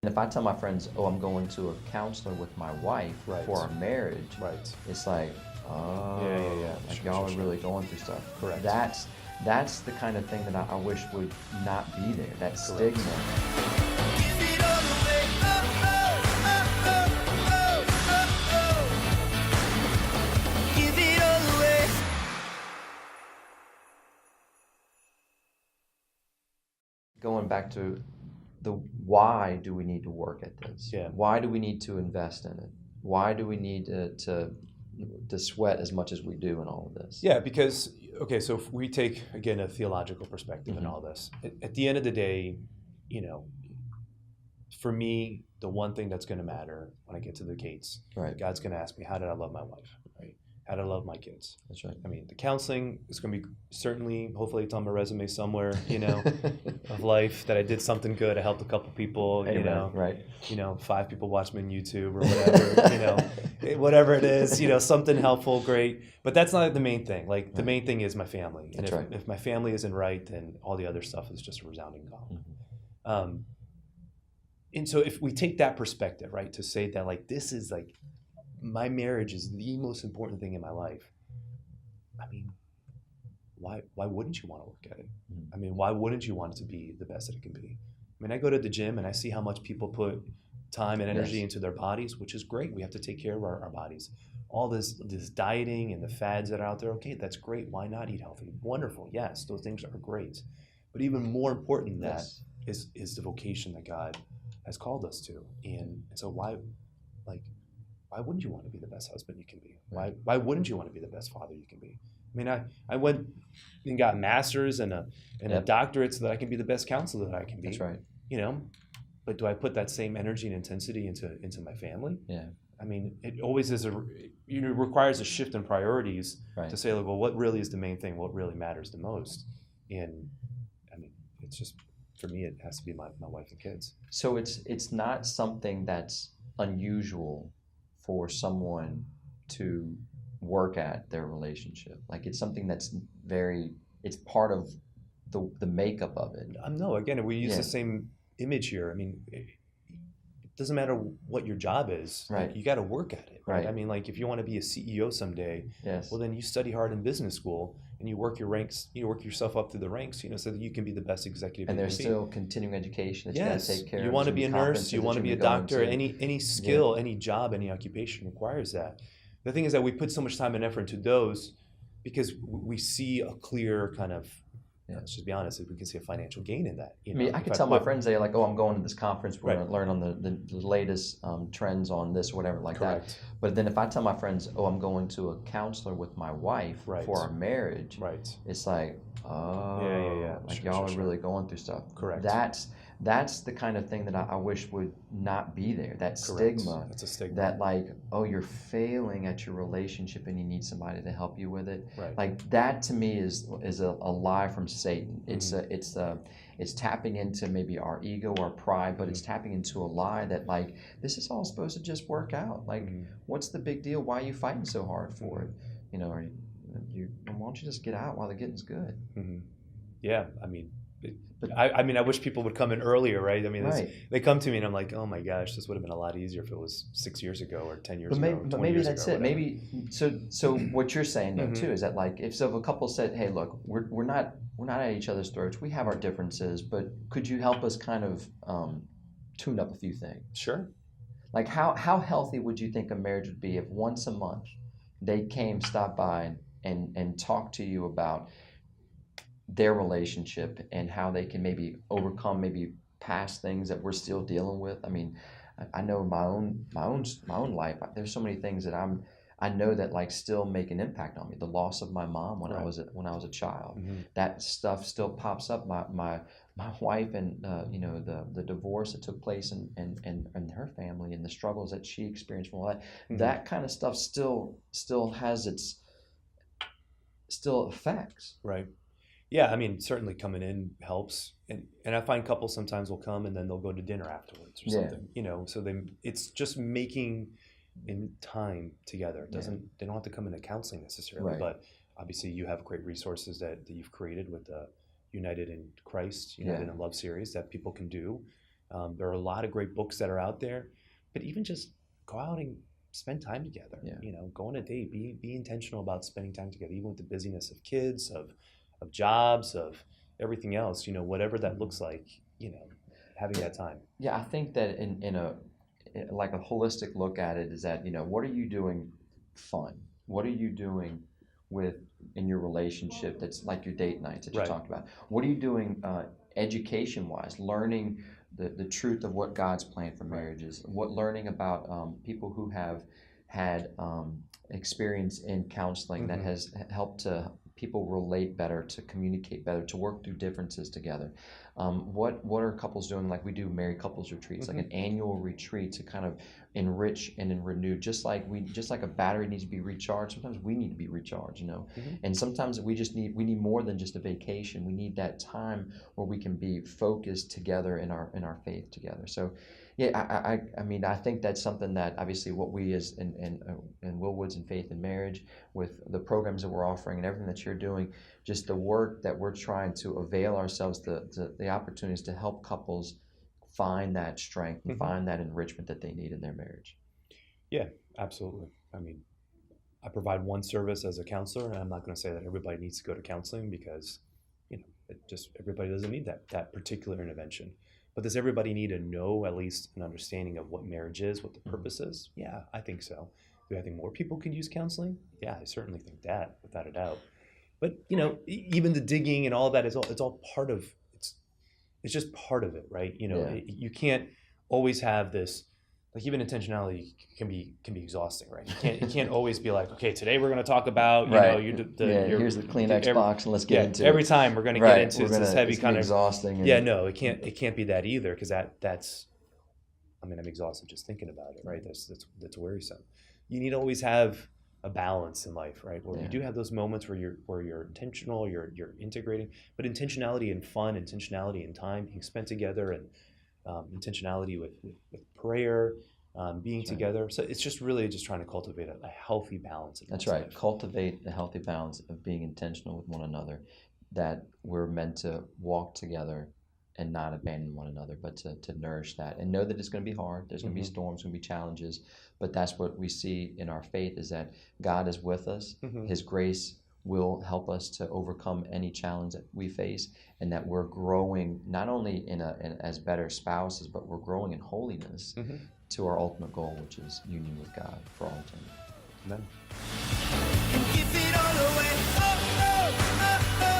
If I tell my friends, oh, I'm going to a counselor with my wife Right. for our marriage, Right. it's like, oh, Yeah. like Sure, y'all sure, are really going through stuff. Correct. That's the kind of thing that I wish would not be there, that Correct. stigma. Going back to the why do we need to work at this? Yeah. Why do we need to invest in it? Why do we need to sweat as much as we do in all of this? Yeah, because, okay, so if we take, again, a theological perspective in all this, at the end of the day, you know, for me, the one thing that's going to matter when I get to the gates, Right. God's going to ask me, how did I love my wife? Right? How did I love my kids? That's right. I mean, the counseling is going to be certainly, hopefully it's on my resume somewhere, you know, of life that I did something good. I helped a couple people, Amen. you know, Right. 5 people watch me on YouTube or whatever, whatever it is, something helpful, great. But that's not the main thing. Like the main thing is my family. And That's right. if my family isn't right, then all the other stuff is just a resounding gong. And so if we take that perspective, right, to say that like, this is like, my marriage is the most important thing in my life. I mean, why wouldn't you want to work at it? I mean, why wouldn't you want it to be the best that it can be? I mean, I go to the gym and I see how much people put time and energy into their bodies, which is great. We have to take care of our bodies. All this dieting and the fads that are out there, okay, that's great. Why not eat healthy? Wonderful. Yes, those things are great. But even more important than that is the vocation that God has called us to. And so why wouldn't you want to be the best husband you can be? Why wouldn't you want to be the best father you can be? I mean, I went and got masters and a doctorate so that I can be the best counselor that I can be. That's right. But do I put that same energy and intensity into my family? Yeah. I mean, it always is requires a shift in priorities to say, like, well, what really is the main thing? What really matters the most? And I mean, it's just, for me, it has to be my wife and kids. So it's not something that's unusual for someone to work at their relationship. Like it's something that's it's part of the makeup of it. No, again, we use the same image here. I mean, it doesn't matter what your job is. Right. Like, you got to work at it. Right. Right. I mean, like if you want to be a CEO someday, well, then you study hard in business school and you work your ranks, you work yourself up through the ranks, so that you can be the best executive. And there's still continuing education that you got to take care of. You want to be a nurse, you want to be a doctor, any skill, any job, any occupation requires that. The thing is that we put so much time and effort into those because we see a clear kind of, let's just be honest, we can see a financial gain in that. I mean, I could tell my friends, they're like, oh, I'm going to this conference, we're going to learn on the latest trends on this or whatever like that. But then if I tell my friends, oh, I'm going to a counselor with my wife for our marriage, it's like, oh, like y'all are really going through stuff. Correct. That's the kind of thing that I wish would not be there. That stigma. That's a stigma. That like, oh, you're failing at your relationship and you need somebody to help you with it. Right. Like that to me is a lie from Satan. It's tapping into maybe our ego, our pride, but it's tapping into a lie that like this is all supposed to just work out. Like, what's the big deal? Why are you fighting so hard for it? Why don't you just get out while the getting's good? Yeah, I mean. I mean, I wish people would come in earlier, right? I mean, they come to me and I'm like, oh my gosh, this would have been a lot easier if it was 6 years ago or 10 years ago. But maybe that's it. Maybe so. What you're saying though too is that like if a couple said, hey, look, we're not at each other's throats. We have our differences, but could you help us kind of tune up a few things? Sure. Like how healthy would you think a marriage would be if once a month they stopped by and talked to you about their relationship and how they can maybe overcome maybe past things that we're still dealing with. I mean, I know my own life. There's so many things that I know that like still make an impact on me. The loss of my mom when I was a child. That stuff still pops up. My wife and the divorce that took place and her family and the struggles that she experienced from all that. That kind of stuff still has its still affects. Right. Yeah, I mean, certainly coming in helps, and I find couples sometimes will come and then they'll go to dinner afterwards or something. So it's just making in time together. They don't have to come into counseling necessarily, but obviously you have great resources that you've created with the United in Christ, United in Love series that people can do, There are a lot of great books that are out there, but even just go out and spend time together. Yeah. Go on a date. Be intentional about spending time together, even with the busyness of kids, of jobs, of everything else. Whatever that looks like. Having that time. Yeah, I think that in a like a holistic look at it is that what are you doing fun? What are you doing in your relationship that's like your date nights that you Right. talked about? What are you doing education wise, learning the truth of what God's plan for marriage is? Learning about people who have had experience in counseling that has helped to people relate better, to communicate better, to work through differences together. What are couples doing? Like we do married couples retreats, like an annual retreat to kind of enrich and renew. Just like a battery needs to be recharged, sometimes we need to be recharged. And sometimes we need more than just a vacation. We need that time where we can be focused together in our faith together. So yeah, I mean, I think that's something that obviously what we as in Willwoods and Faith and Marriage, with the programs that we're offering and everything that you're doing, just the work that we're trying to avail ourselves the opportunities to help couples find that strength and find that enrichment that they need in their marriage. Yeah, absolutely. I mean, I provide one service as a counselor, and I'm not going to say that everybody needs to go to counseling because, everybody doesn't need that particular intervention. But does everybody need to know at least an understanding of what marriage is, what the purpose is? Yeah, I think so. Do I think more people could use counseling? Yeah, I certainly think that, without a doubt. But even the digging and all of that it's all part of it's just part of it, right? You can't always have this. Like even intentionality can be exhausting, right? You can't always be like, okay, today we're going to talk about here's the Kleenex box and let's get into every time we're going to get into this heavy it's kind of exhausting. No, it can't be that either, because that's I'm exhausted just thinking about it, right? That's worrisome. You need to always have a balance in life, right? Where you do have those moments where you're intentional, you're integrating, but intentionality and fun, intentionality and time being spent together, and intentionality with prayer, being together. So it's just really just trying to cultivate a healthy balance. That's right. Cultivate a healthy balance of being intentional with one another, that we're meant to walk together and not abandon one another, but to nourish that and know that it's going to be hard. There's going to be storms, going to be challenges, but that's what we see in our faith, is that God is with us. His grace will help us to overcome any challenge that we face, and that we're growing not only as better spouses, but we're growing in holiness to our ultimate goal, which is union with God for all eternity. Amen. Give it all away. Oh, oh, oh, oh.